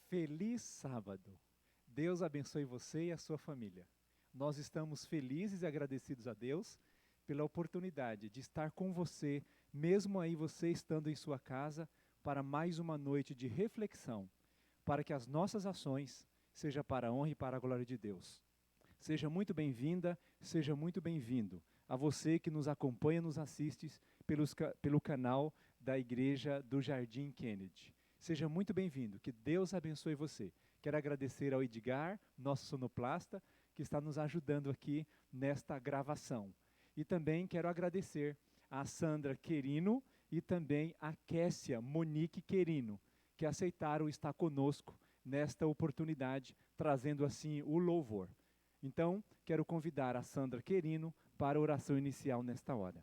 Feliz sábado. Deus abençoe você e a sua família. Nós estamos felizes e agradecidos a Deus pela oportunidade de estar com você, mesmo aí você estando em sua casa, para mais uma noite de reflexão, para que as nossas ações sejam para a honra e para a glória de Deus. Seja muito bem-vinda, seja muito bem-vindo a você que nos acompanha, nos assiste pelo canal da Igreja do Jardim Kennedy. Seja muito bem-vindo, que Deus abençoe você. Quero agradecer ao Edgar, nosso sonoplasta, que está nos ajudando aqui nesta gravação. E também quero agradecer a Sandra Querino e também a Kessia Monique Querino, que aceitaram estar conosco nesta oportunidade, trazendo assim o louvor. Então, quero convidar a Sandra Querino para a oração inicial nesta hora.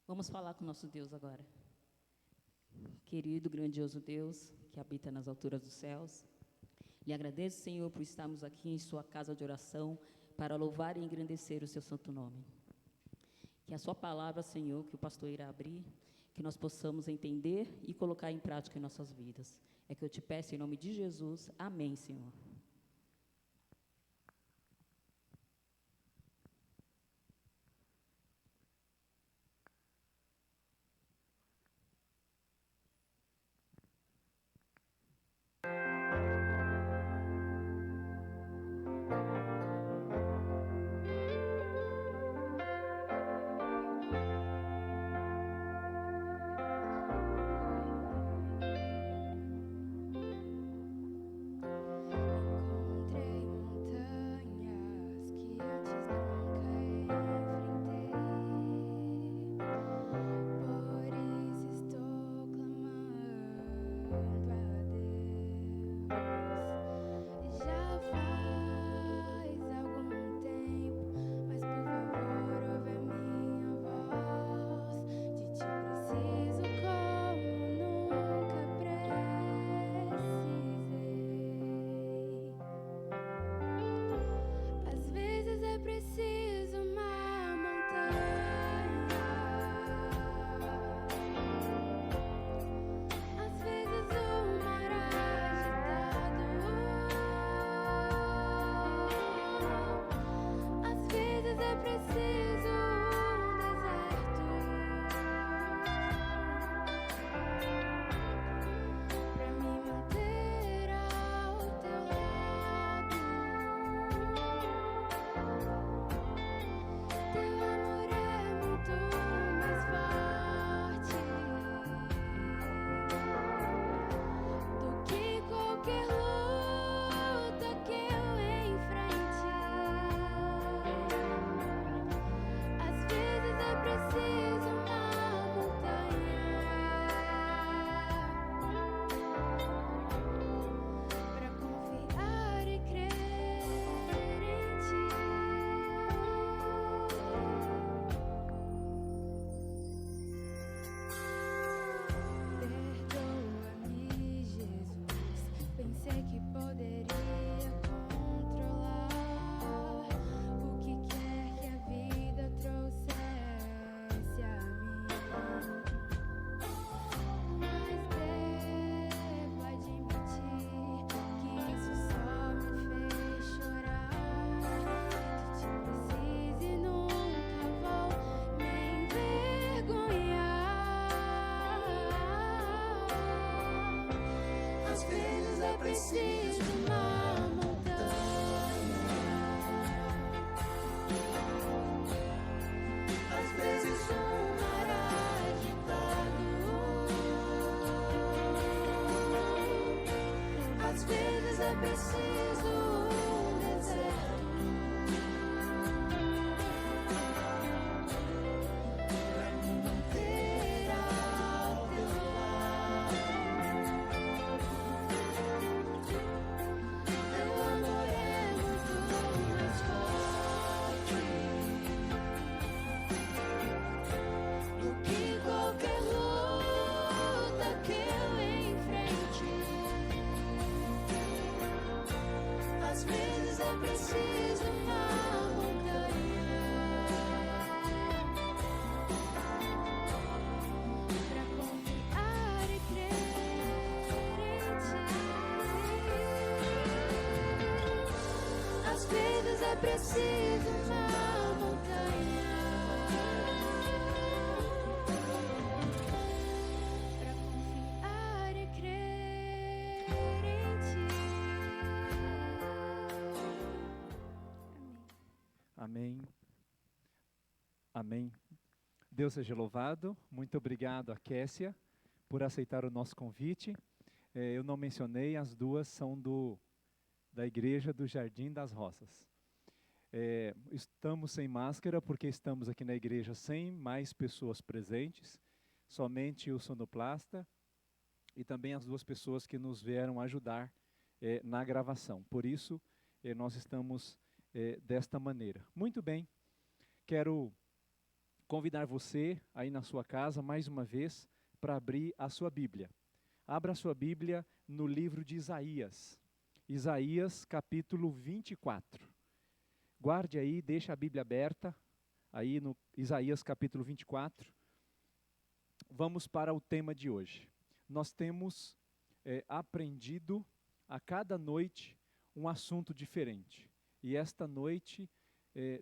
Vamos falar com o nosso Deus agora. Querido, grandioso Deus, que habita nas alturas dos céus, lhe agradeço, Senhor, por estarmos aqui em sua casa de oração para louvar e engrandecer o seu santo nome. Que a sua palavra, Senhor, que o pastor irá abrir, que nós possamos entender e colocar em prática em nossas vidas. É que eu te peço em nome de Jesus. Amém, Senhor. preciso uma montanha pra confiar e crer em ti. Amém. Amém. Amém. Deus seja louvado. Muito obrigado a Kessia por aceitar o nosso convite. Eu não mencionei, as duas são da Igreja do Jardim das Rosas. Estamos sem máscara porque estamos aqui na igreja sem mais pessoas presentes, somente o sonoplasta e também as duas pessoas que nos vieram ajudar na gravação. Por isso, nós estamos desta maneira. Muito bem, quero convidar você aí na sua casa, mais uma vez, para abrir a sua Bíblia. Abra a sua Bíblia no livro de Isaías. Isaías, capítulo 24. Guarde aí, deixa a Bíblia aberta, aí no Isaías, capítulo 24. Vamos para o tema de hoje. Nós temos aprendido a cada noite um assunto diferente. E esta noite,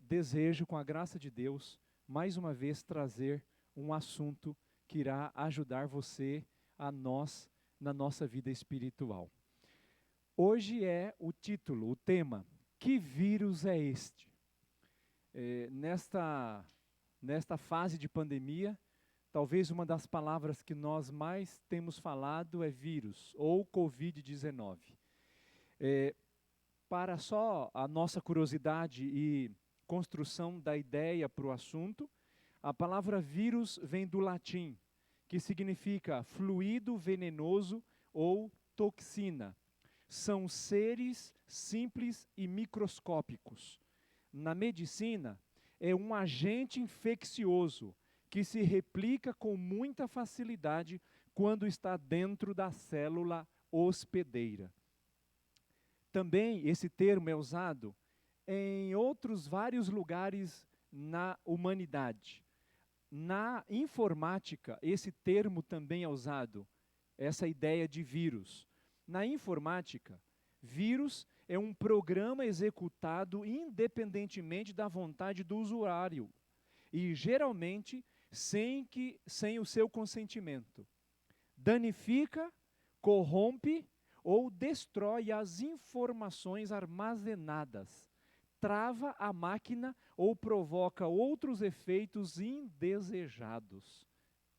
desejo, com a graça de Deus, mais uma vez trazer um assunto que irá ajudar você, a nós, na nossa vida espiritual. Hoje é o título, o tema, que vírus é este? Nesta fase de pandemia, talvez uma das palavras que nós mais temos falado é vírus, ou Covid-19. Para só a nossa curiosidade e construção da ideia para o assunto, a palavra vírus vem do latim, que significa fluido venenoso ou toxina. São seres simples e microscópicos. Na medicina, é um agente infeccioso que se replica com muita facilidade quando está dentro da célula hospedeira. Também esse termo é usado em outros vários lugares na humanidade. Na informática, esse termo também é usado, essa ideia de vírus. Na informática, vírus é um programa executado independentemente da vontade do usuário e geralmente sem o seu consentimento. Danifica, corrompe ou destrói as informações armazenadas, trava a máquina ou provoca outros efeitos indesejados.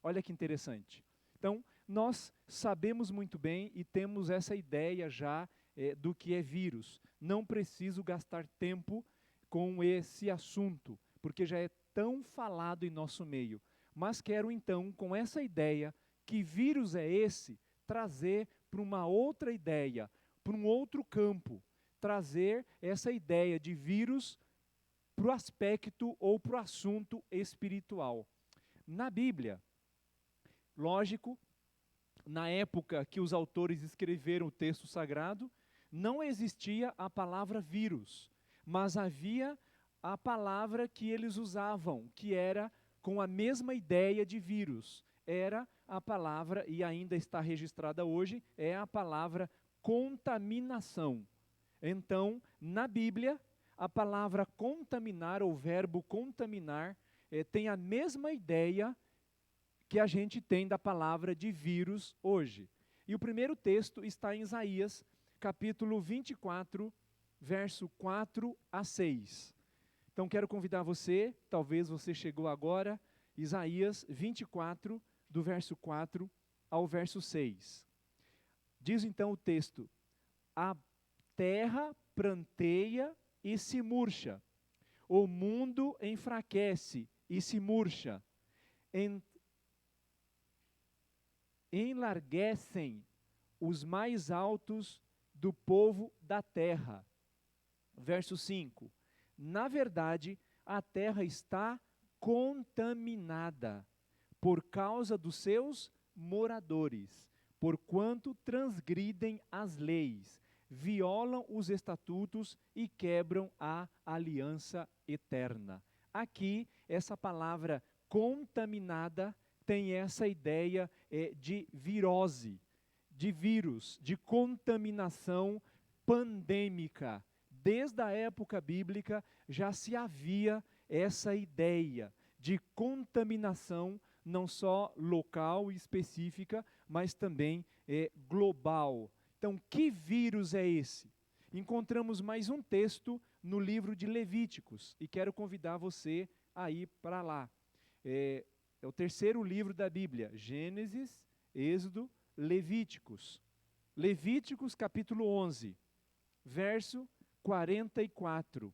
Olha que interessante. Então, nós sabemos muito bem e temos essa ideia já do que é vírus. Não preciso gastar tempo com esse assunto, porque já é tão falado em nosso meio. Mas quero então, com essa ideia, que vírus é esse, trazer para uma outra ideia, para um outro campo, trazer essa ideia de vírus para o aspecto ou para o assunto espiritual. Na Bíblia, lógico, na época que os autores escreveram o texto sagrado, não existia a palavra vírus, mas havia a palavra que eles usavam, que era com a mesma ideia de vírus. Era a palavra, e ainda está registrada hoje, é a palavra contaminação. Então, na Bíblia, a palavra contaminar, ou verbo contaminar, tem a mesma ideia que a gente tem da palavra de vírus hoje. E o primeiro texto está em Isaías, capítulo 24, verso 4 a 6. Então, quero convidar você, talvez você chegou agora, Isaías 24, do verso 4 ao verso 6. Diz então o texto: a terra pranteia e se murcha, o mundo enfraquece e se murcha, enlarguecem os mais altos do povo da terra. Verso 5. Na verdade, a terra está contaminada por causa dos seus moradores, porquanto transgridem as leis, violam os estatutos e quebram a aliança eterna. Aqui, essa palavra contaminada tem essa ideia de virose, de vírus, de contaminação pandêmica, desde a época bíblica já se havia essa ideia de contaminação, não só local e específica, mas também global. Então, que vírus é esse? Encontramos mais um texto no livro de Levíticos, e quero convidar você a ir para lá. É o terceiro livro da Bíblia, Gênesis, Êxodo, Levíticos. Levíticos capítulo 11, verso 44.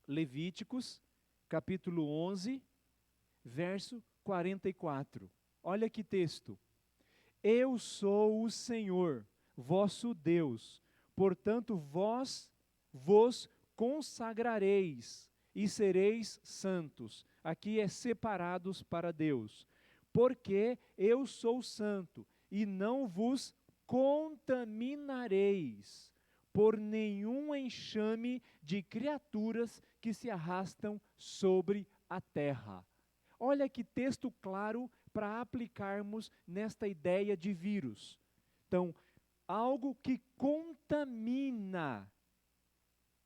Levíticos capítulo 11, verso 44. Olha que texto. Eu sou o Senhor, vosso Deus, portanto vós vos consagrareis e sereis santos. Aqui é separados para Deus. Porque eu sou santo e não vos contaminareis por nenhum enxame de criaturas que se arrastam sobre a terra. Olha que texto claro para aplicarmos nesta ideia de vírus. Então, algo que contamina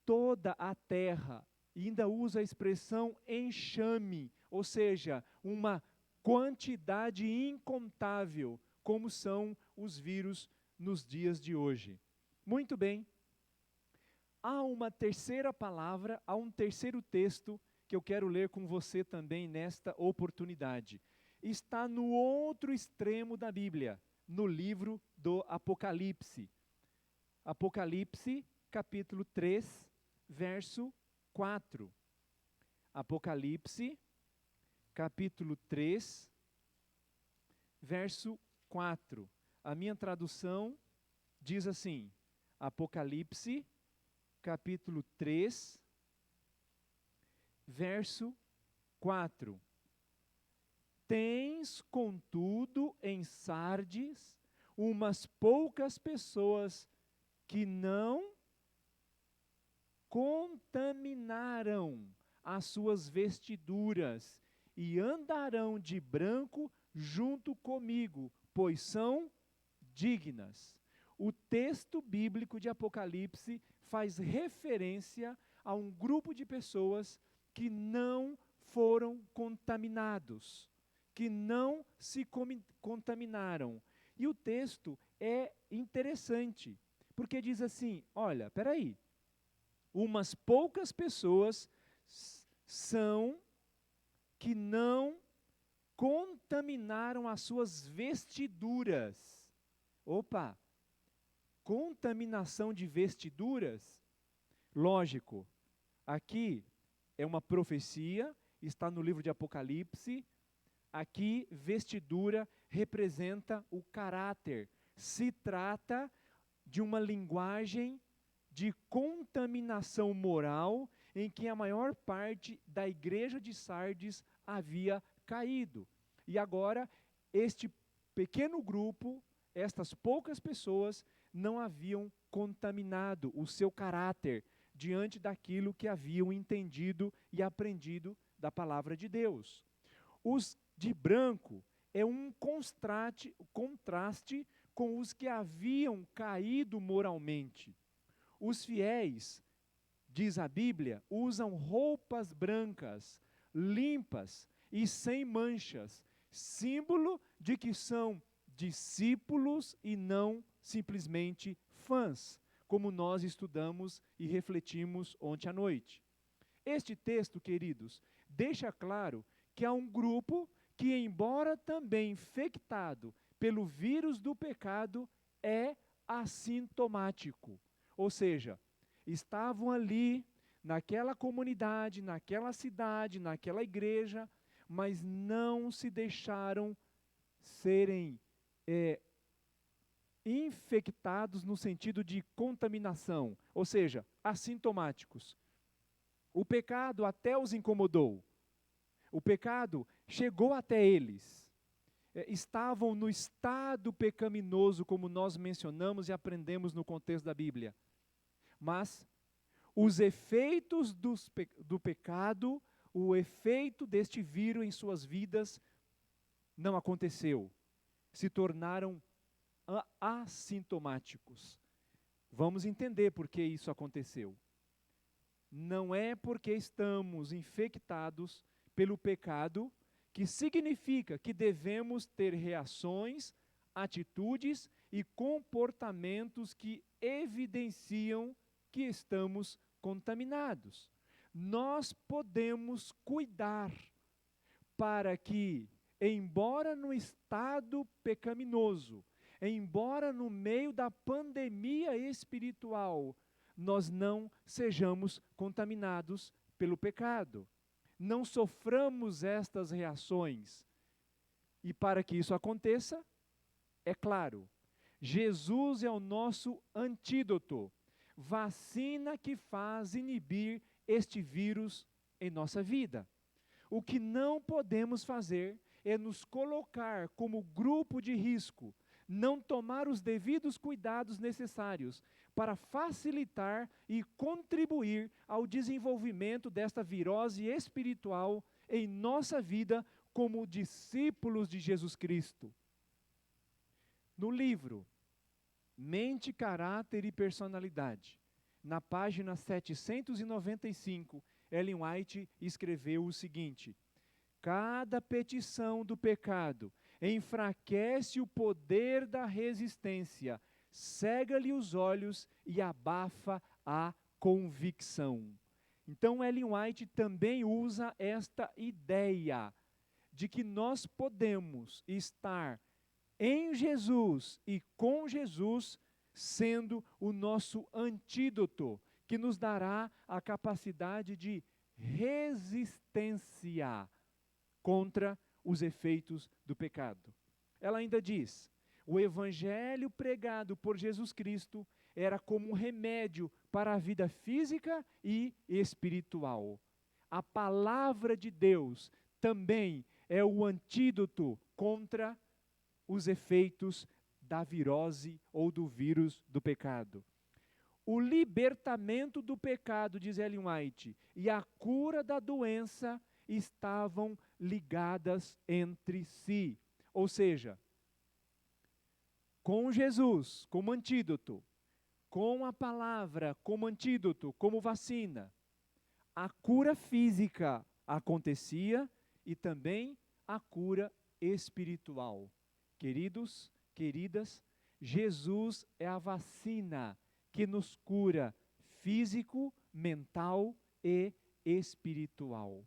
toda a terra, e ainda usa a expressão enxame, ou seja, uma quantidade incontável, como são os vírus nos dias de hoje. Muito bem. Há uma terceira palavra, há um terceiro texto que eu quero ler com você também nesta oportunidade. Está no outro extremo da Bíblia, no livro do Apocalipse. Apocalipse, capítulo 3, verso 4. Apocalipse, capítulo 3, verso 4. A minha tradução diz assim, Apocalipse, capítulo 3, verso 4. Tens, contudo, em Sardes, umas poucas pessoas que não contaminaram as suas vestiduras e andarão de branco junto comigo, pois são dignas. O texto bíblico de Apocalipse faz referência a um grupo de pessoas que não foram contaminados, que não se contaminaram. E o texto é interessante, porque diz assim, olha, peraí, umas poucas pessoas são que não contaminaram as suas vestiduras. Opa! Contaminação de vestiduras? Lógico, aqui é uma profecia, está no livro de Apocalipse. Aqui, vestidura representa o caráter. Se trata de uma linguagem de contaminação moral em que a maior parte da igreja de Sardes havia caído. E agora, este pequeno grupo, estas poucas pessoas, não haviam contaminado o seu caráter diante daquilo que haviam entendido e aprendido da palavra de Deus. Os de branco é um contraste com os que haviam caído moralmente. Os fiéis, diz a Bíblia, usam roupas brancas, limpas e sem manchas, símbolo de que são discípulos e não simplesmente fãs, como nós estudamos e refletimos ontem à noite. Este texto, queridos, deixa claro que há um grupo que, embora também infectado pelo vírus do pecado, é assintomático. Ou seja, estavam ali, naquela comunidade, naquela cidade, naquela igreja, mas não se deixaram serem infectados no sentido de contaminação, ou seja, assintomáticos. O pecado até os incomodou. O pecado chegou até eles. Estavam no estado pecaminoso, como nós mencionamos e aprendemos no contexto da Bíblia. Mas os efeitos do pecado, o efeito deste vírus em suas vidas não aconteceu. Se tornaram assintomáticos. Vamos entender por que isso aconteceu. não é porque estamos infectados pelo pecado que significa que devemos ter reações, atitudes e comportamentos que evidenciam que estamos contaminados. Nós podemos cuidar para que, embora no estado pecaminoso, embora no meio da pandemia espiritual, nós não sejamos contaminados pelo pecado. Não soframos estas reações. E para que isso aconteça, é claro, Jesus é o nosso antídoto, vacina que faz inibir este vírus em nossa vida. O que não podemos fazer é nos colocar como grupo de risco, não tomar os devidos cuidados necessários para facilitar e contribuir ao desenvolvimento desta virose espiritual em nossa vida como discípulos de Jesus Cristo. No livro Mente, Caráter e Personalidade, na página 795, Ellen White escreveu o seguinte: cada petição do pecado enfraquece o poder da resistência, cega-lhe os olhos e abafa a convicção. Então, Ellen White também usa esta ideia de que nós podemos estar em Jesus e com Jesus sendo o nosso antídoto, que nos dará a capacidade de resistência contra os efeitos do pecado. Ela ainda diz: o evangelho pregado por Jesus Cristo era como um remédio para a vida física e espiritual. A palavra de Deus também é o antídoto contra os efeitos da virose ou do vírus do pecado. O libertamento do pecado, diz Ellen White, e a cura da doença estavam ligadas entre si. Ou seja, com Jesus como antídoto, com a palavra como antídoto, como vacina, a cura física acontecia e também a cura espiritual. Queridos, queridas, Jesus é a vacina que nos cura físico, mental e espiritual.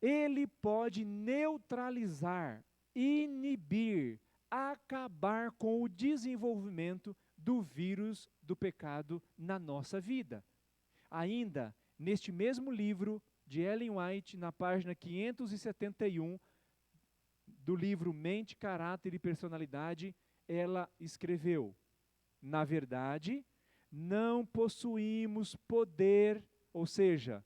Ele pode neutralizar, inibir, acabar com o desenvolvimento do vírus do pecado na nossa vida. Ainda, neste mesmo livro de Ellen White, na página 571, do livro Mente, Caráter e Personalidade, ela escreveu: na verdade, não possuímos poder, ou seja,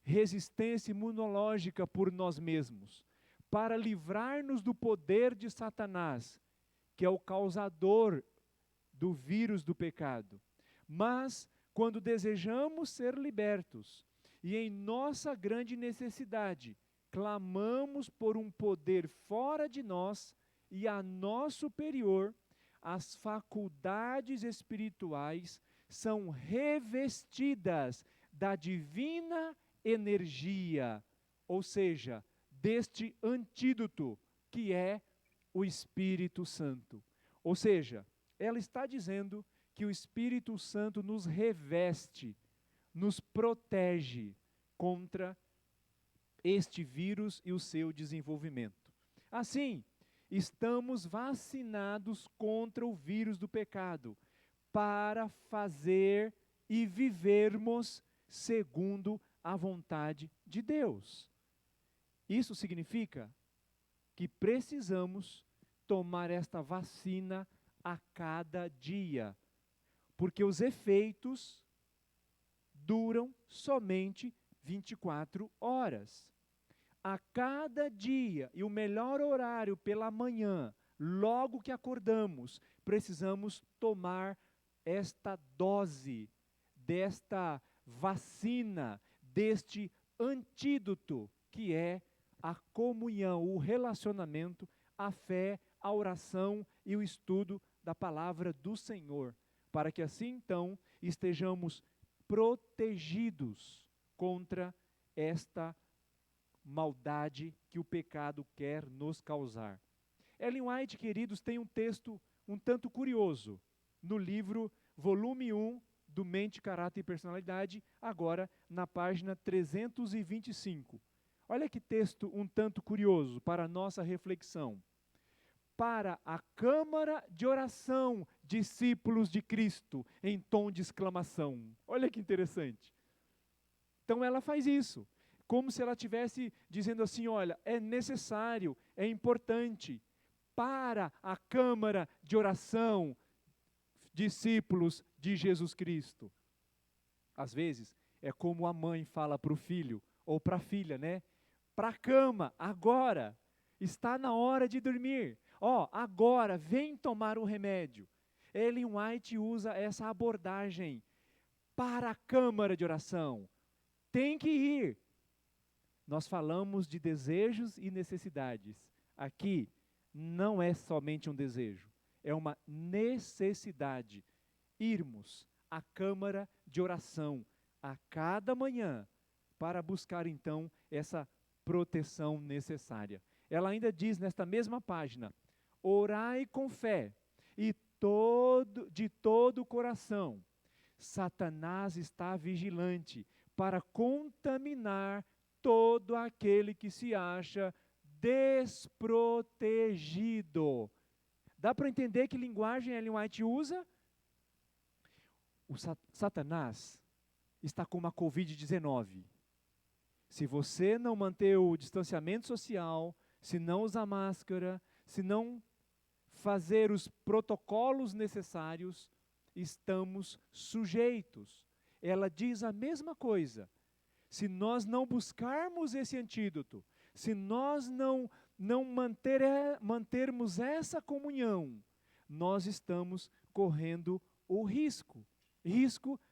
resistência imunológica por nós mesmos, para livrar-nos do poder de Satanás, que é o causador do vírus do pecado. Mas, quando desejamos ser libertos, e em nossa grande necessidade, clamamos por um poder fora de nós e a nós superior, as faculdades espirituais são revestidas da divina energia, ou seja, deste antídoto que é o Espírito Santo. Ou seja, ela está dizendo que o Espírito Santo nos reveste, nos protege contra este vírus e o seu desenvolvimento. Assim, estamos vacinados contra o vírus do pecado, para fazer e vivermos segundo a vontade de Deus. Isso significa que precisamos tomar esta vacina a cada dia, porque os efeitos duram somente 24 horas. A cada dia, e o melhor horário pela manhã, logo que acordamos, precisamos tomar esta dose, desta vacina, deste antídoto, que é a comunhão, o relacionamento, a fé, a oração e o estudo da palavra do Senhor, para que assim então estejamos protegidos contra esta maldade que o pecado quer nos causar. Ellen White, queridos, tem um texto um tanto curioso no livro volume 1 do Mente, Caráter e Personalidade, agora na página 325. Olha que texto um tanto curioso para a nossa reflexão. Para a câmara de oração, discípulos de Cristo, em tom de exclamação. Olha que interessante. Então ela faz isso, como se ela estivesse dizendo assim, olha, é necessário, é importante, para a câmara de oração, discípulos de Jesus Cristo. Às vezes, é como a mãe fala para o filho, ou para a filha, né? Para a cama, agora, está na hora de dormir. Agora, vem tomar o remédio. Ellen White usa essa abordagem para a câmara de oração. Tem que ir. Nós falamos de desejos e necessidades. Aqui, não é somente um desejo, é uma necessidade. Irmos à câmara de oração a cada manhã para buscar então essa proteção necessária. Ela ainda diz nesta mesma página, orai com fé e de todo o coração. Satanás está vigilante para contaminar todo aquele que se acha desprotegido. Dá para entender que linguagem Ellen White usa? O Satanás está com uma Covid-19. Se você não manter o distanciamento social, se não usar máscara, se não fazer os protocolos necessários, estamos sujeitos. Ela diz a mesma coisa. Se nós não buscarmos esse antídoto, se nós não mantermos essa comunhão, nós estamos correndo o risco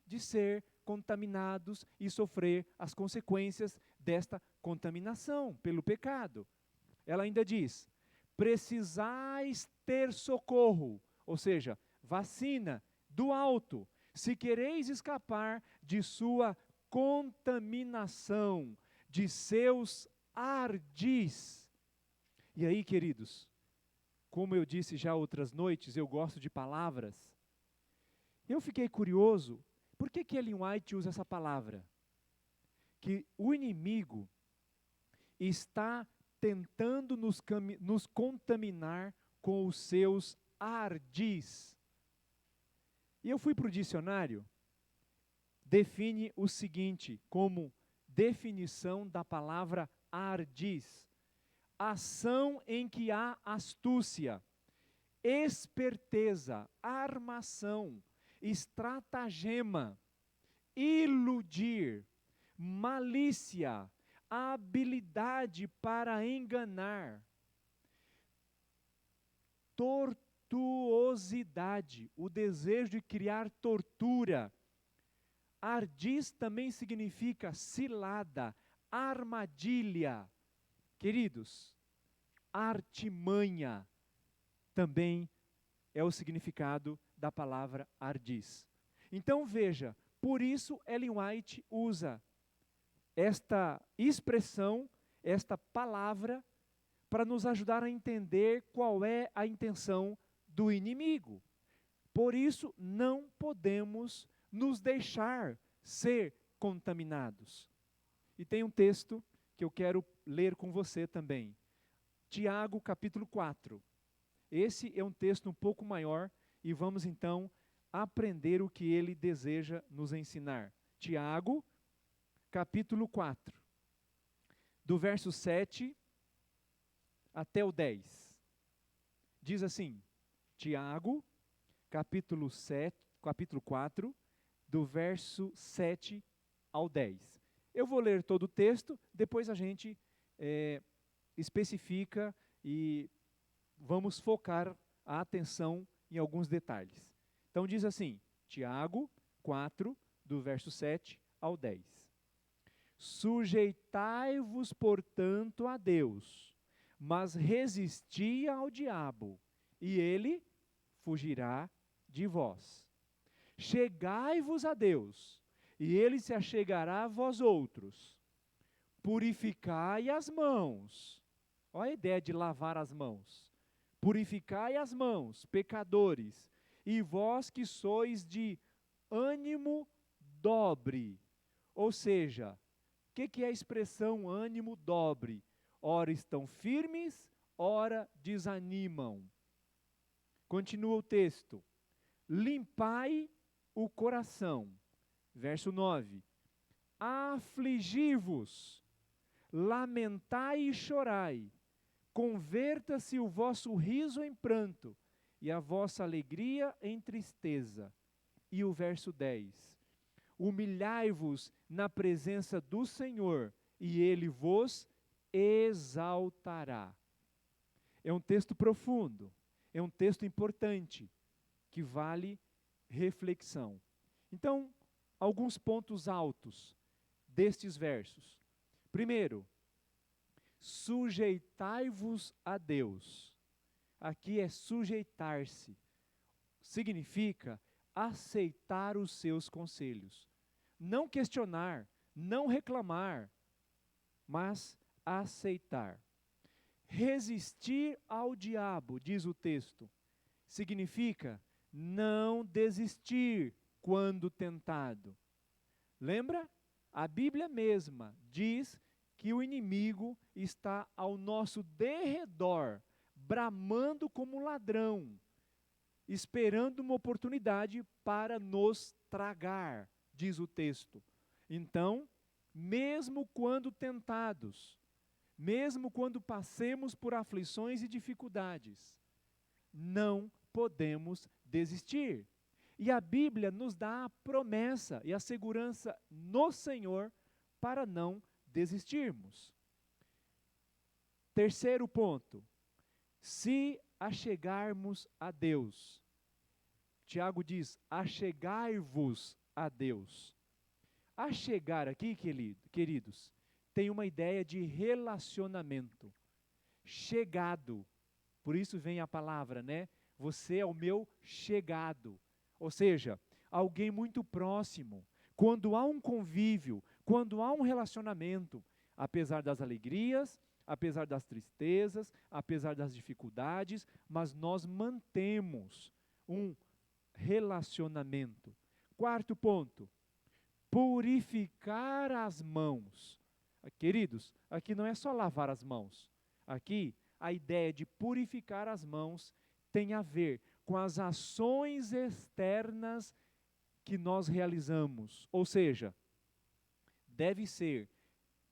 de ser contaminados e sofrer as consequências desta contaminação pelo pecado. Ela ainda diz, precisais ter socorro, ou seja, vacina do alto, se quereis escapar de sua contaminação, de seus ardis. E aí, queridos, como eu disse já outras noites, eu gosto de palavras. Eu fiquei curioso, por que Ellen White usa essa palavra? Que o inimigo está tentando nos contaminar com os seus ardis. E eu fui para o dicionário, define o seguinte, como definição da palavra ardis: ação em que há astúcia, esperteza, armação, estratagema, iludir, malícia, habilidade para enganar, tortuosidade, o desejo de criar tortura. Ardis também significa cilada, armadilha. Queridos, artimanha também é o significado da palavra ardis. Então veja, por isso Ellen White usa esta expressão, esta palavra, para nos ajudar a entender qual é a intenção do inimigo. Por isso não podemos nos deixar ser contaminados. E tem um texto que eu quero ler com você também. Tiago, capítulo 4. Esse é um texto um pouco maior e vamos então aprender o que ele deseja nos ensinar. Tiago, capítulo 4, do verso 7 até o 10. Diz assim, Tiago, capítulo 4, do verso 7 ao 10. Eu vou ler todo o texto, depois a gente especifica e vamos focar a atenção em alguns detalhes. Então diz assim, Tiago 4, do verso 7 ao 10. Sujeitai-vos, portanto, a Deus, mas resisti ao diabo, e ele fugirá de vós. Chegai-vos a Deus, e ele se achegará a vós outros. Purificai as mãos. Olha a ideia de lavar as mãos. Purificai as mãos, pecadores, e vós que sois de ânimo dobre. Ou seja, o que é a expressão ânimo dobre? Ora estão firmes, ora desanimam. Continua o texto. Limpai o coração. Verso 9. Afligi-vos, lamentai e chorai. Converta-se o vosso riso em pranto, e a vossa alegria em tristeza. E o verso 10. Humilhai-vos na presença do Senhor, e Ele vos exaltará. É um texto profundo, é um texto importante, que vale reflexão. Então, alguns pontos altos destes versos. Primeiro, sujeitai-vos a Deus. Aqui é sujeitar-se. Significa aceitar os seus conselhos. Não questionar, não reclamar, mas aceitar. Resistir ao diabo, diz o texto, significa não desistir quando tentado. Lembra? A Bíblia mesma diz que o inimigo está ao nosso derredor, bramando como ladrão, esperando uma oportunidade para nos tragar, diz o texto. Então, mesmo quando tentados, mesmo quando passemos por aflições e dificuldades, não podemos desistir. E a Bíblia nos dá a promessa e a segurança no Senhor para não desistirmos. Terceiro ponto, se achegarmos a Deus. Tiago diz, achegai-vos a Deus. Achegar aqui, queridos, tem uma ideia de relacionamento. Chegado, por isso vem a palavra, né? Você é o meu chegado. Ou seja, alguém muito próximo. Quando há um convívio, quando há um relacionamento, apesar das alegrias, apesar das tristezas, apesar das dificuldades, mas nós mantemos um relacionamento. Quarto ponto, purificar as mãos. Queridos, aqui não é só lavar as mãos. Aqui, a ideia de purificar as mãos tem a ver com as ações externas que nós realizamos. Ou seja, deve ser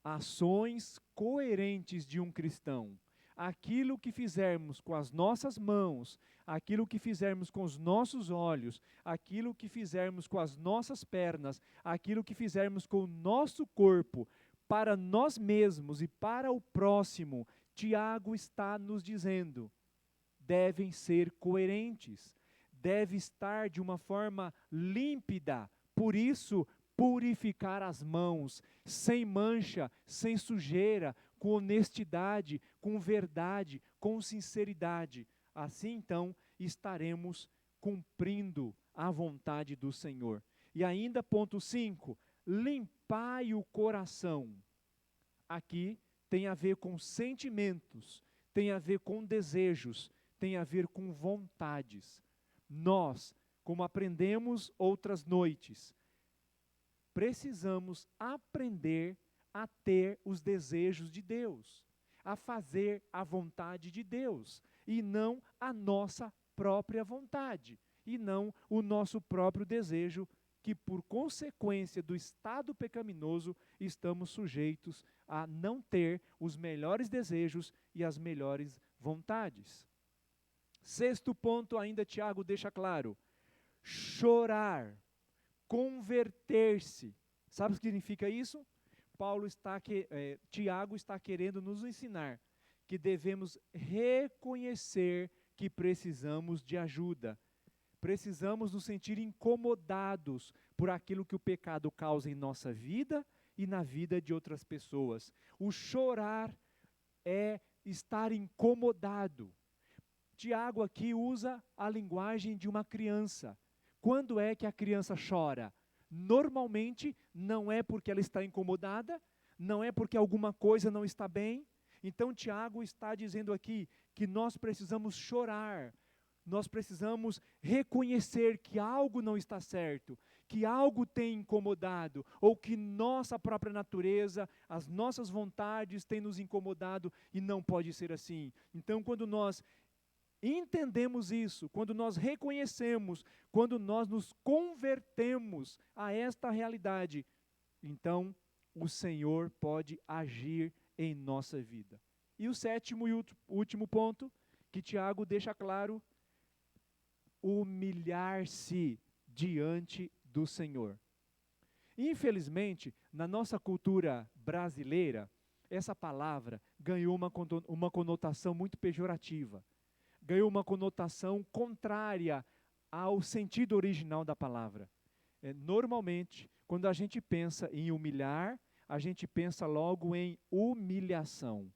ações coerentes de um cristão. Aquilo que fizermos com as nossas mãos, aquilo que fizermos com os nossos olhos, aquilo que fizermos com as nossas pernas, aquilo que fizermos com o nosso corpo, para nós mesmos e para o próximo, Tiago está nos dizendo, devem ser coerentes, deve estar de uma forma límpida, por isso, purificar as mãos, sem mancha, sem sujeira, com honestidade, com verdade, com sinceridade. Assim, então, estaremos cumprindo a vontade do Senhor. E ainda, ponto 5, limpai o coração. Aqui tem a ver com sentimentos, tem a ver com desejos, tem a ver com vontades. Nós, como aprendemos outras noites, precisamos aprender a ter os desejos de Deus, a fazer a vontade de Deus, e não a nossa própria vontade, e não o nosso próprio desejo, que por consequência do estado pecaminoso, estamos sujeitos a não ter os melhores desejos e as melhores vontades. Sexto ponto, ainda Tiago deixa claro, chorar, converter-se. Sabe o que significa isso? Tiago está querendo nos ensinar que devemos reconhecer que precisamos de ajuda. Precisamos nos sentir incomodados por aquilo que o pecado causa em nossa vida e na vida de outras pessoas. O chorar é estar incomodado. Tiago aqui usa a linguagem de uma criança. Quando é que a criança chora? normalmente não é porque ela está incomodada, não é porque alguma coisa não está bem. Então Tiago está dizendo aqui que nós precisamos chorar, nós precisamos reconhecer que algo não está certo, que algo tem incomodado, ou que nossa própria natureza, as nossas vontades têm nos incomodado e não pode ser assim. Então, quando nós entendemos isso, quando nós reconhecemos, quando nós nos convertemos a esta realidade, então o Senhor pode agir em nossa vida. E o sétimo e último ponto que Tiago deixa claro: humilhar-se diante do Senhor. Infelizmente, na nossa cultura brasileira, essa palavra ganhou uma conotação muito pejorativa, ganhou uma conotação contrária ao sentido original da palavra. Normalmente, quando a gente pensa em humilhar, a gente pensa logo em humilhação.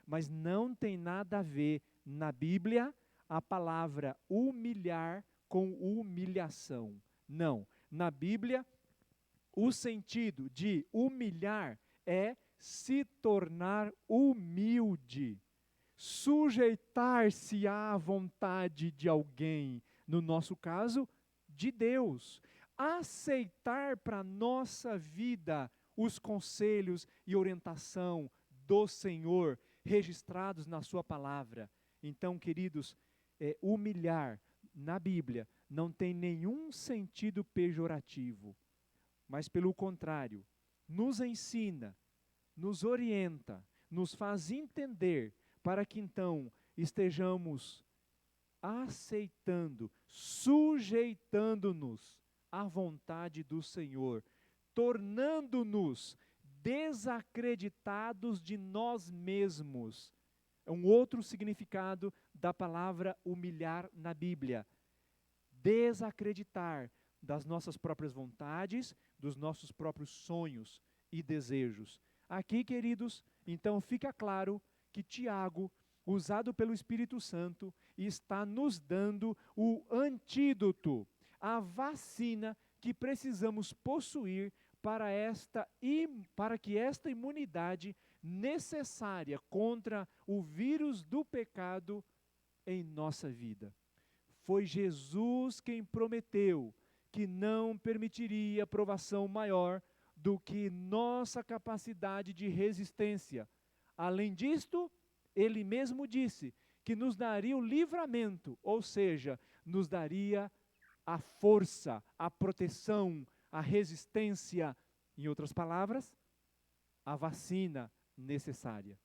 Mas não tem nada a ver na Bíblia a palavra humilhar com humilhação. Não. Na Bíblia, o sentido de humilhar é se tornar humilde, sujeitar-se à vontade de alguém, no nosso caso, de Deus. Aceitar para a nossa vida os conselhos e orientação do Senhor, registrados na sua palavra. Então, queridos, humilhar na Bíblia não tem nenhum sentido pejorativo, mas pelo contrário, nos ensina, nos orienta, nos faz entender para que então estejamos aceitando, sujeitando-nos à vontade do Senhor, tornando-nos desacreditados de nós mesmos. É um outro significado da palavra humilhar na Bíblia. Desacreditar das nossas próprias vontades, dos nossos próprios sonhos e desejos. Aqui, queridos, então fica claro que Tiago, usado pelo Espírito Santo, está nos dando o antídoto, a vacina que precisamos possuir para que esta imunidade necessária contra o vírus do pecado em nossa vida. Foi Jesus quem prometeu que não permitiria provação maior do que nossa capacidade de resistência. Além disto, ele mesmo disse que nos daria o livramento, ou seja, nos daria a força, a proteção, a resistência, em outras palavras, a vacina necessária.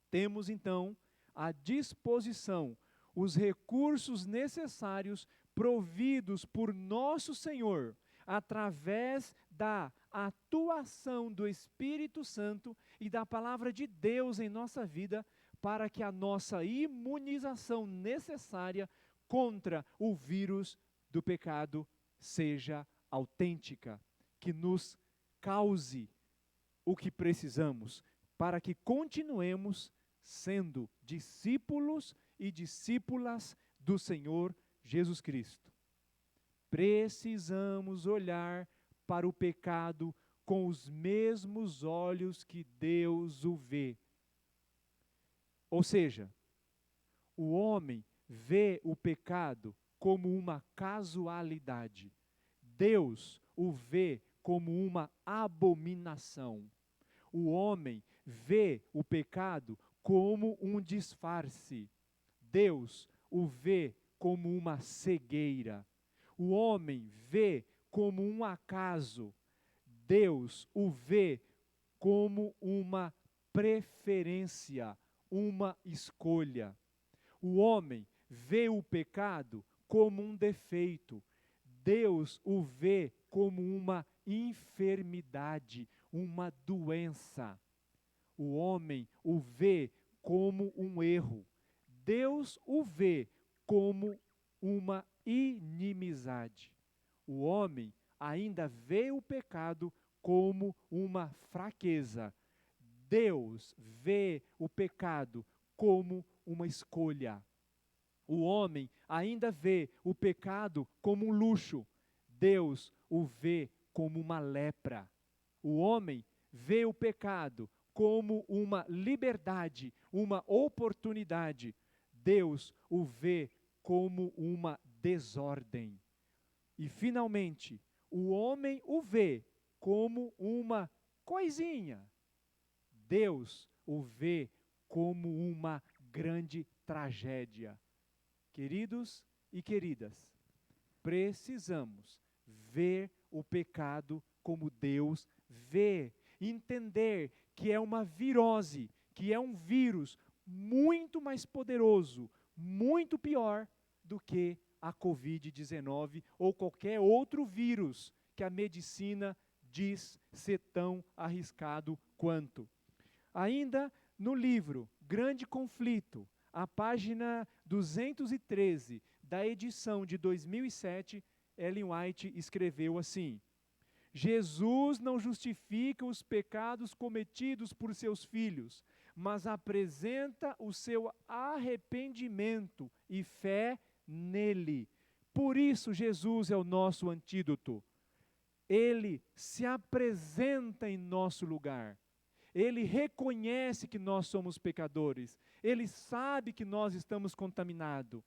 Temos então à disposição os recursos necessários providos por nosso Senhor, através da atuação do Espírito Santo e da palavra de Deus em nossa vida, para que a nossa imunização necessária contra o vírus do pecado seja autêntica, que nos cause o que precisamos, para que continuemos sendo discípulos e discípulas do Senhor Jesus Cristo. Precisamos olhar para o pecado com os mesmos olhos que Deus o vê. Ou seja, o homem vê o pecado como uma casualidade. Deus o vê como uma abominação. O homem vê o pecado como um disfarce. Deus o vê como uma cegueira. O homem vê como um acaso. Deus o vê como uma preferência, uma escolha. O homem vê o pecado como um defeito. Deus o vê como uma enfermidade, uma doença. O homem o vê como um erro. Deus o vê como uma inimizade. O homem ainda vê o pecado como uma fraqueza. Deus vê o pecado como uma escolha. O homem ainda vê o pecado como um luxo. Deus o vê como uma lepra. O homem vê o pecado como uma liberdade, uma oportunidade. Deus o vê como uma desordem. E, finalmente, o homem o vê como uma coisinha. Deus o vê como uma grande tragédia. Queridos e queridas, precisamos ver o pecado como Deus vê, entender que é uma virose, que é um vírus muito mais poderoso, muito pior do que a Covid-19 ou qualquer outro vírus que a medicina diz ser tão arriscado quanto. Ainda no livro Grande Conflito, a página 213 da edição de 2007, Ellen White escreveu assim: Jesus não justifica os pecados cometidos por seus filhos, mas apresenta o seu arrependimento e fé nele. Por isso Jesus é o nosso antídoto. Ele se apresenta em nosso lugar. Ele reconhece que nós somos pecadores. Ele sabe que nós estamos contaminados.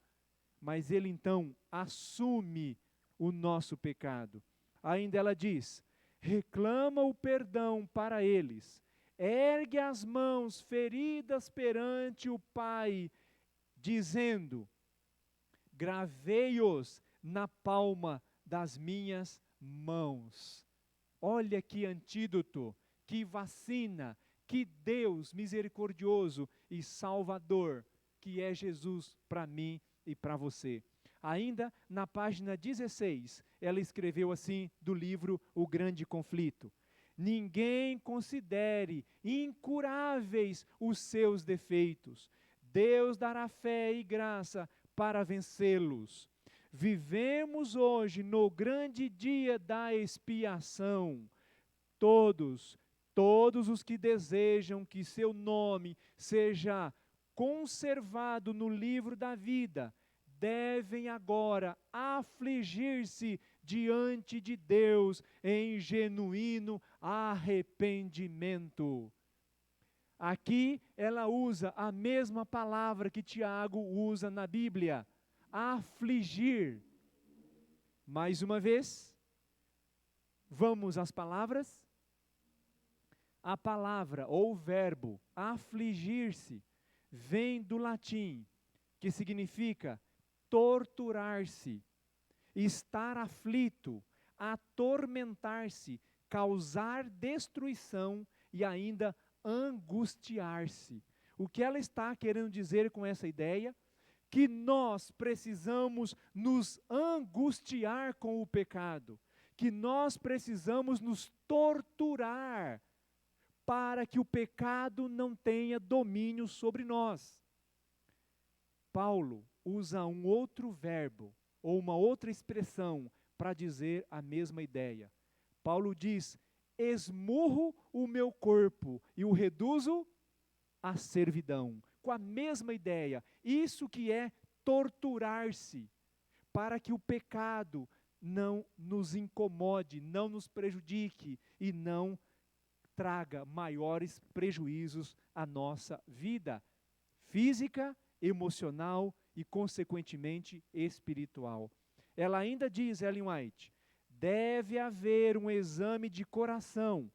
Mas ele então assume o nosso pecado. Ainda ela diz: reclama o perdão para eles. Ergue as mãos feridas perante o Pai, dizendo: gravei-os na palma das minhas mãos. Olha que antídoto, que vacina, que Deus misericordioso e salvador, que é Jesus para mim e para você. Ainda na página 16, ela escreveu assim do livro O Grande Conflito: ninguém considere incuráveis os seus defeitos. Deus dará fé e graça para vencê-los. Vivemos hoje no grande dia da expiação. Todos os que desejam que seu nome seja conservado no livro da vida, devem agora afligir-se diante de Deus em genuíno arrependimento. Aqui ela usa a mesma palavra que Tiago usa na Bíblia, afligir. Mais uma vez, vamos às palavras? A palavra ou o verbo afligir-se vem do latim, que significa torturar-se, estar aflito, atormentar-se, causar destruição e ainda angustiar-se. O que ela está querendo dizer com essa ideia? Que nós precisamos nos angustiar com o pecado, que nós precisamos nos torturar para que o pecado não tenha domínio sobre nós. Paulo usa um outro verbo, ou uma outra expressão, para dizer a mesma ideia. Paulo diz: esmurro o meu corpo e o reduzo à servidão. Com a mesma ideia, isso que é torturar-se, para que o pecado não nos incomode, não nos prejudique e não traga maiores prejuízos à nossa vida física, emocional e, consequentemente, espiritual. Ela ainda diz, Ellen White, deve haver um exame de coração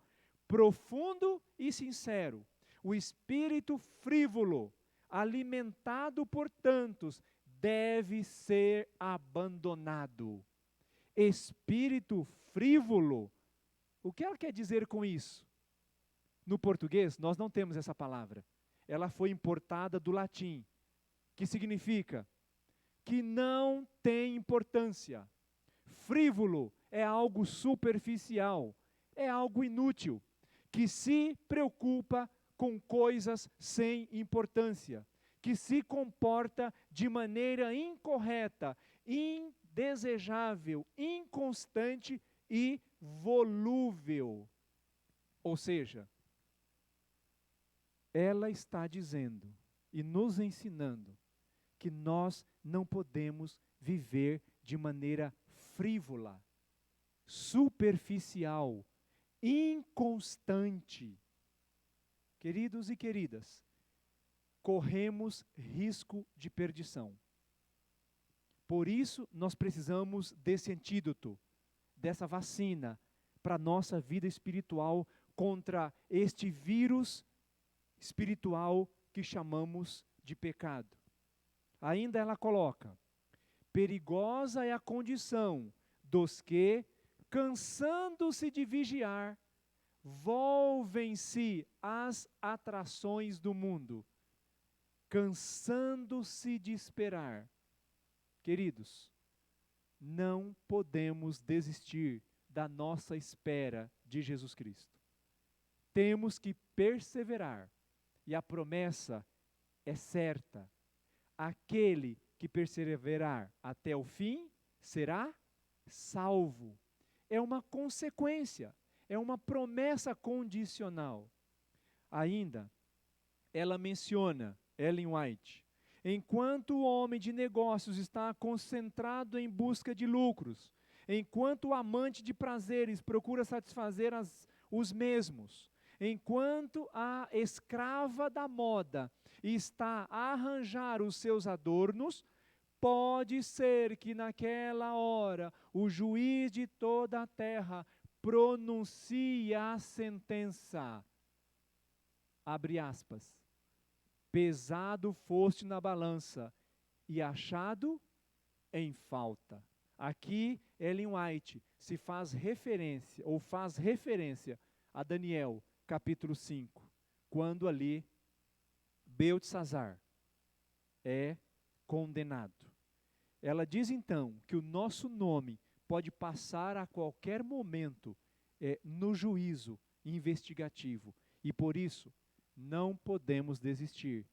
profundo e sincero. O espírito frívolo, alimentado por tantos, deve ser abandonado. Espírito frívolo, o que ela quer dizer com isso? No português, nós não temos essa palavra. Ela foi importada do latim, que significa que não tem importância. Frívolo é algo superficial, é algo inútil, que se preocupa com coisas sem importância, que se comporta de maneira incorreta, indesejável, inconstante e volúvel. Ou seja, ela está dizendo e nos ensinando que nós não podemos viver de maneira frívola. superficial, inconstante. Queridos e queridas, corremos risco de perdição. Por isso, nós precisamos desse antídoto, dessa vacina para a nossa vida espiritual contra este vírus espiritual que chamamos de pecado. Ainda ela coloca: perigosa é a condição dos que, cansando-se de vigiar, volvem-se às atrações do mundo, cansando-se de esperar. Queridos, não podemos desistir da nossa espera de Jesus Cristo. Temos que perseverar, e a promessa é certa: aquele que perseverar até o fim será salvo. É uma consequência, é uma promessa condicional. Ainda, ela menciona, Ellen White, enquanto o homem de negócios está concentrado em busca de lucros, enquanto o amante de prazeres procura satisfazer os mesmos, enquanto a escrava da moda está a arranjar os seus adornos, pode ser que naquela hora o juiz de toda a terra pronuncie a sentença. Abre aspas. Pesado foste na balança e achado em falta. Aqui, Ellen White faz referência a Daniel, capítulo 5, quando ali Beltesazar é condenado. Ela diz então que o nosso nome pode passar a qualquer momento no juízo investigativo, e por isso não podemos desistir.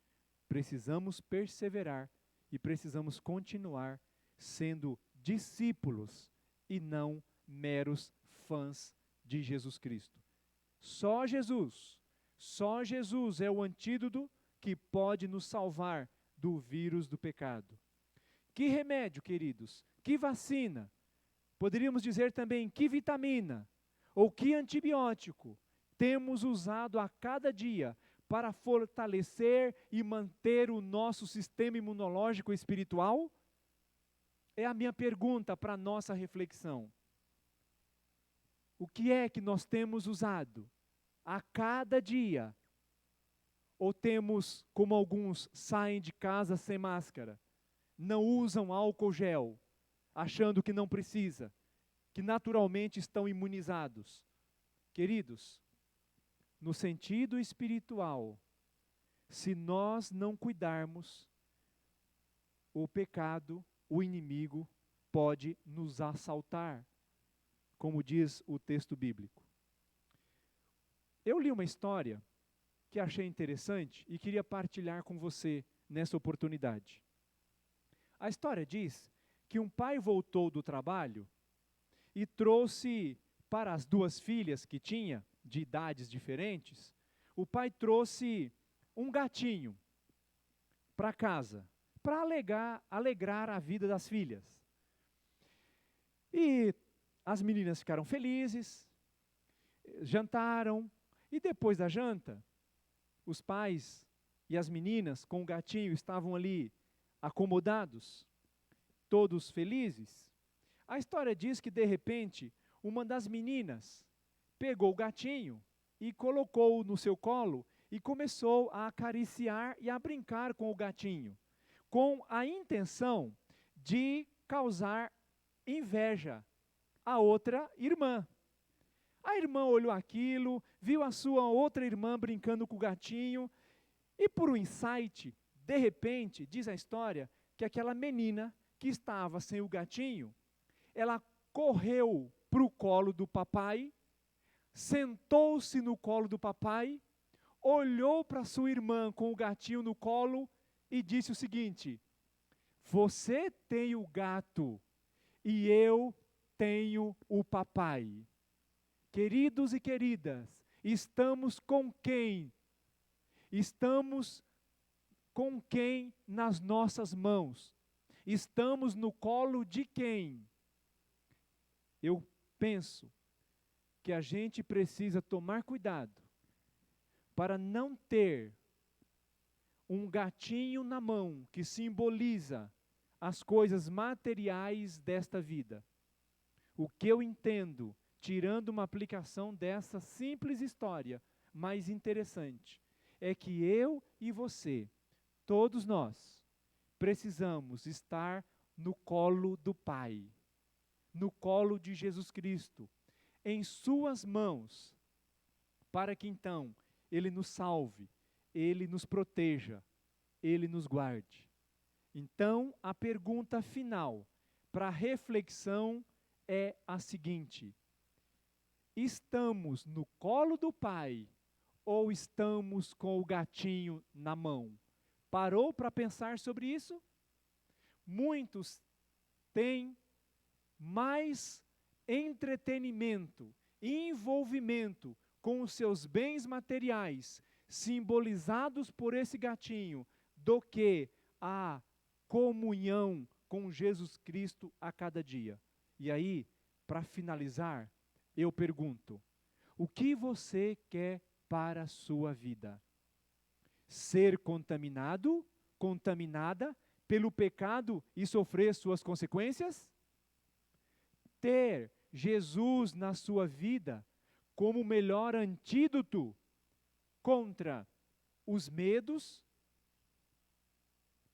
Precisamos perseverar e precisamos continuar sendo discípulos e não meros fãs de Jesus Cristo. Só Jesus é o antídoto que pode nos salvar do vírus do pecado. Que remédio, queridos? Que vacina? Poderíamos dizer também que vitamina ou que antibiótico temos usado a cada dia para fortalecer e manter o nosso sistema imunológico espiritual? É a minha pergunta para a nossa reflexão. O que é que nós temos usado a cada dia? Ou temos, como alguns, saem de casa sem máscara, não usam álcool gel, achando que não precisa, que naturalmente estão imunizados? Queridos, no sentido espiritual, se nós não cuidarmos, o pecado, o inimigo, pode nos assaltar, como diz o texto bíblico. Eu li uma história que achei interessante e queria partilhar com você nessa oportunidade. A história diz que um pai voltou do trabalho e trouxe para as duas filhas que tinha, de idades diferentes, o pai trouxe um gatinho para casa, para alegrar a vida das filhas. E as meninas ficaram felizes, jantaram, e depois da janta, os pais e as meninas com o gatinho estavam ali acomodados, todos felizes. A história diz que, de repente, uma das meninas pegou o gatinho e colocou no seu colo e começou a acariciar e a brincar com o gatinho, com a intenção de causar inveja à outra irmã. A irmã olhou aquilo, viu a sua outra irmã brincando com o gatinho, e por um insight, de repente, diz a história, que aquela menina que estava sem o gatinho, ela correu para o colo do papai, sentou-se no colo do papai, olhou para sua irmã com o gatinho no colo e disse o seguinte: você tem o gato e eu tenho o papai. Queridos e queridas, estamos com quem? Estamos com quem nas nossas mãos? Estamos no colo de quem? Eu penso que a gente precisa tomar cuidado para não ter um gatinho na mão que simboliza as coisas materiais desta vida. O que eu entendo, tirando uma aplicação dessa simples história, mais interessante, é que eu e você, todos nós, precisamos estar no colo do Pai, no colo de Jesus Cristo, em suas mãos, para que então Ele nos salve, Ele nos proteja, Ele nos guarde. Então, a pergunta final para reflexão é a seguinte: estamos no colo do Pai ou estamos com o gatinho na mão? Parou para pensar sobre isso? Muitos têm mais entretenimento e envolvimento com os seus bens materiais, simbolizados por esse gatinho, do que a comunhão com Jesus Cristo a cada dia. E aí, para finalizar, eu pergunto: o que você quer para a sua vida? Ser contaminado, contaminada pelo pecado e sofrer suas consequências? Ter Jesus na sua vida como o melhor antídoto contra os medos,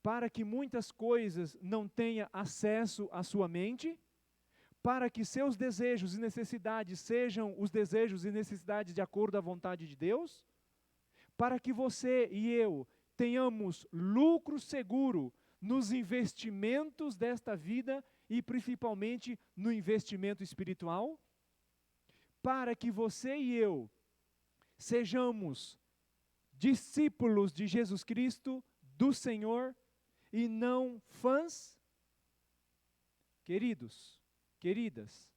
para que muitas coisas não tenha acesso à sua mente, para que seus desejos e necessidades sejam os desejos e necessidades de acordo à vontade de Deus, para que você e eu tenhamos lucro seguro nos investimentos desta vida e principalmente no investimento espiritual, para que você e eu sejamos discípulos de Jesus Cristo, do Senhor, e não fãs. Queridos, queridas,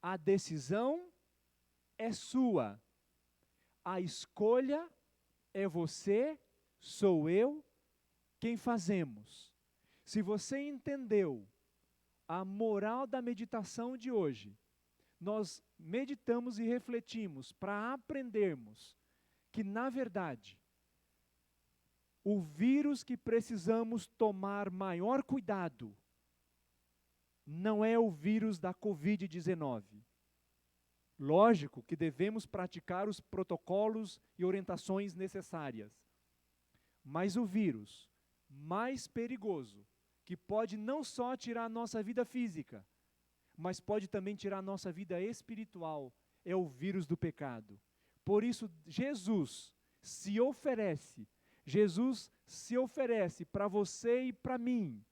a decisão é sua, a escolha é você, sou eu, quem fazemos. Se você entendeu a moral da meditação de hoje, nós meditamos e refletimos para aprendermos que, na verdade, o vírus que precisamos tomar maior cuidado não é o vírus da Covid-19. Lógico que devemos praticar os protocolos e orientações necessárias, mas o vírus mais perigoso, que pode não só tirar a nossa vida física, mas pode também tirar a nossa vida espiritual, é o vírus do pecado. Por isso, Jesus se oferece para você e para mim,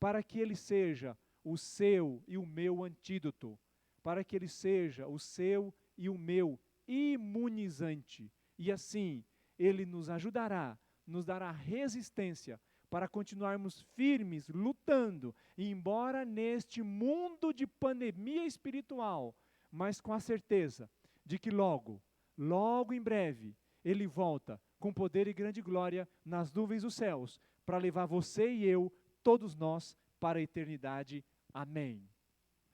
para que Ele seja o seu e o meu antídoto, para que Ele seja o seu e o meu imunizante. E assim, Ele nos ajudará, nos dará resistência para continuarmos firmes, lutando, embora neste mundo de pandemia espiritual, mas com a certeza de que logo, logo em breve, Ele volta com poder e grande glória nas nuvens dos céus, para levar você e eu, todos nós, para a eternidade. Amém.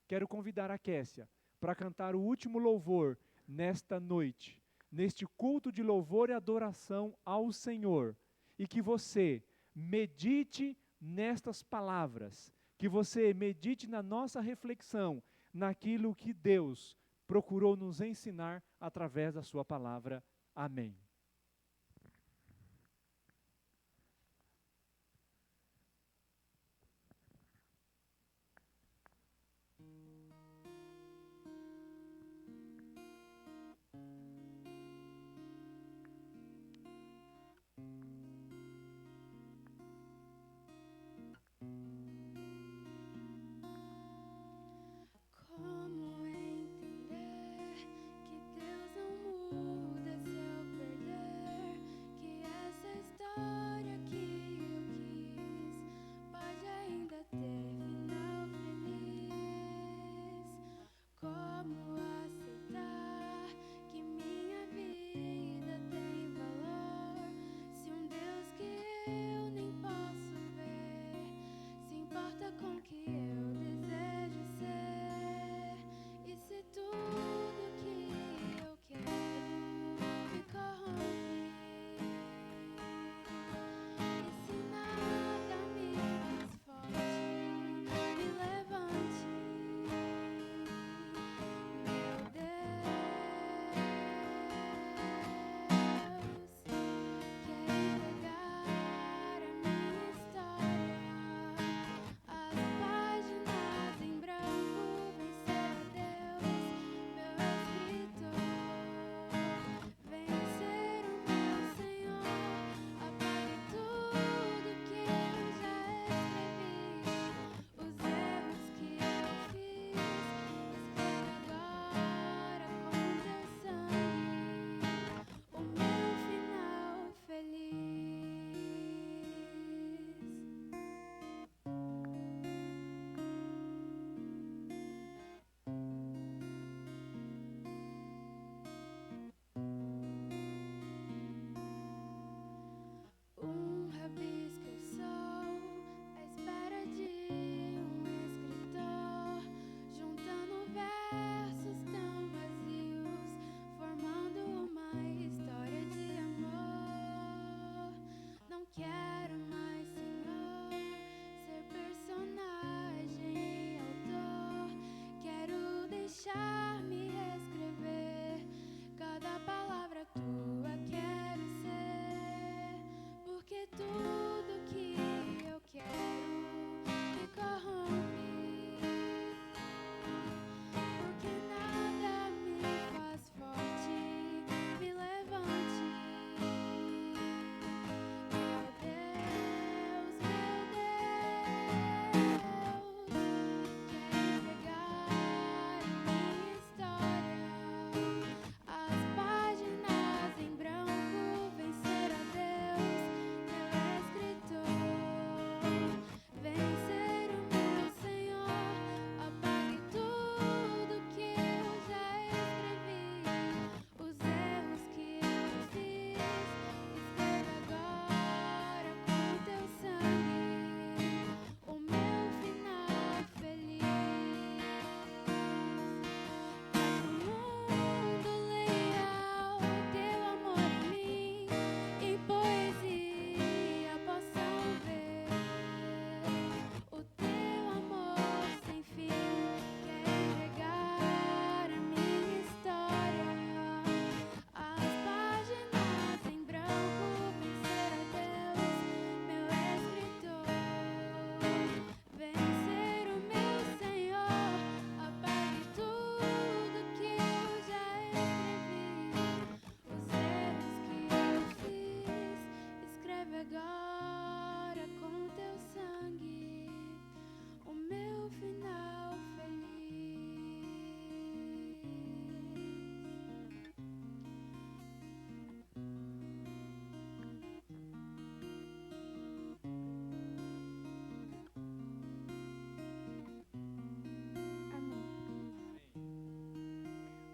Quero convidar a Kessia para cantar o último louvor nesta noite, neste culto de louvor e adoração ao Senhor, e que você medite nestas palavras, que você medite na nossa reflexão, naquilo que Deus procurou nos ensinar através da sua palavra. Amém. Como entender que Deus não muda se eu perder?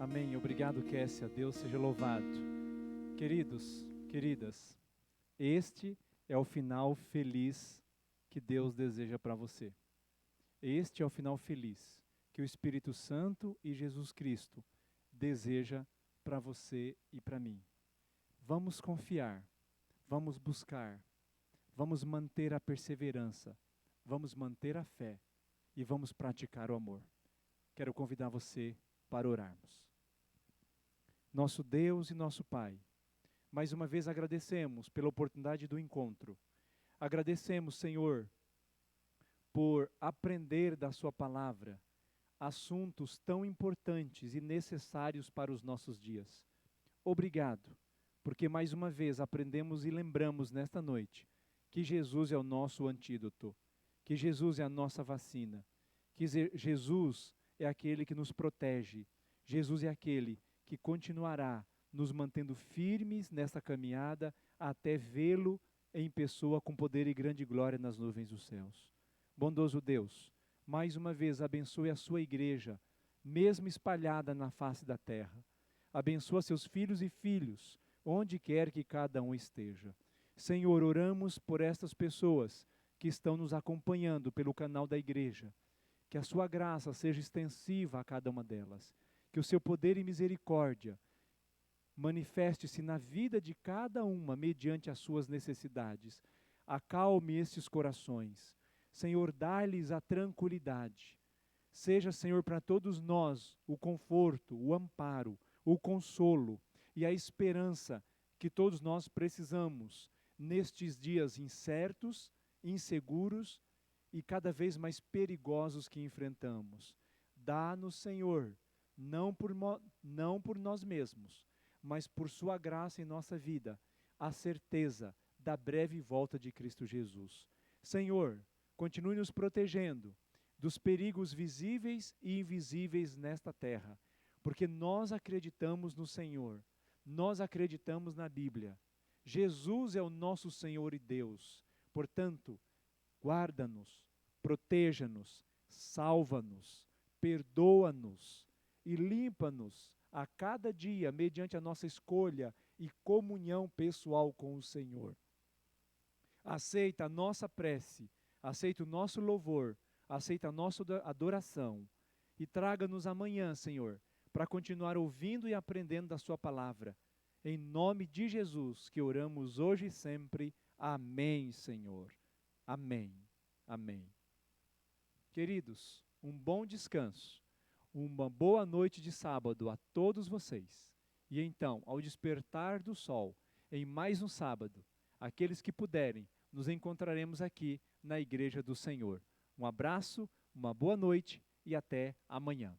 Amém. Obrigado, Kessia. Deus seja louvado. Queridos, queridas, este é o final feliz que Deus deseja para você. Este é o final feliz que o Espírito Santo e Jesus Cristo deseja para você e para mim. Vamos confiar, vamos buscar, vamos manter a perseverança, vamos manter a fé e vamos praticar o amor. Quero convidar você para orarmos. Nosso Deus e nosso Pai, mais uma vez agradecemos pela oportunidade do encontro. Agradecemos, Senhor, por aprender da sua palavra assuntos tão importantes e necessários para os nossos dias. Obrigado, porque mais uma vez aprendemos e lembramos nesta noite que Jesus é o nosso antídoto, que Jesus é a nossa vacina, que Jesus é aquele que nos protege, Jesus é aquele que continuará nos mantendo firmes nesta caminhada até vê-lo em pessoa com poder e grande glória nas nuvens dos céus. Bondoso Deus, mais uma vez abençoe a sua igreja, mesmo espalhada na face da terra. Abençoa seus filhos e filhos, onde quer que cada um esteja. Senhor, oramos por estas pessoas que estão nos acompanhando pelo canal da igreja. Que a sua graça seja extensiva a cada uma delas. Que o seu poder e misericórdia manifeste-se na vida de cada uma mediante as suas necessidades. Acalme estes corações. Senhor, dá-lhes a tranquilidade. Seja, Senhor, para todos nós o conforto, o amparo, o consolo e a esperança que todos nós precisamos nestes dias incertos, inseguros e cada vez mais perigosos que enfrentamos. Dá-nos, Senhor, não por nós mesmos, mas por sua graça em nossa vida, a certeza da breve volta de Cristo Jesus. Senhor, continue nos protegendo dos perigos visíveis e invisíveis nesta terra, porque nós acreditamos no Senhor, nós acreditamos na Bíblia. Jesus é o nosso Senhor e Deus. Portanto, guarda-nos, proteja-nos, salva-nos, perdoa-nos e limpa-nos a cada dia mediante a nossa escolha e comunhão pessoal com o Senhor. Aceita a nossa prece, aceita o nosso louvor, aceita a nossa adoração e traga-nos amanhã, Senhor, para continuar ouvindo e aprendendo da sua palavra. Em nome de Jesus que oramos hoje e sempre. Amém, Senhor. Amém. Amém. Queridos, um bom descanso, uma boa noite de sábado a todos vocês. E então, ao despertar do sol, em mais um sábado, aqueles que puderem, nos encontraremos aqui na Igreja do Senhor. Um abraço, uma boa noite e até amanhã.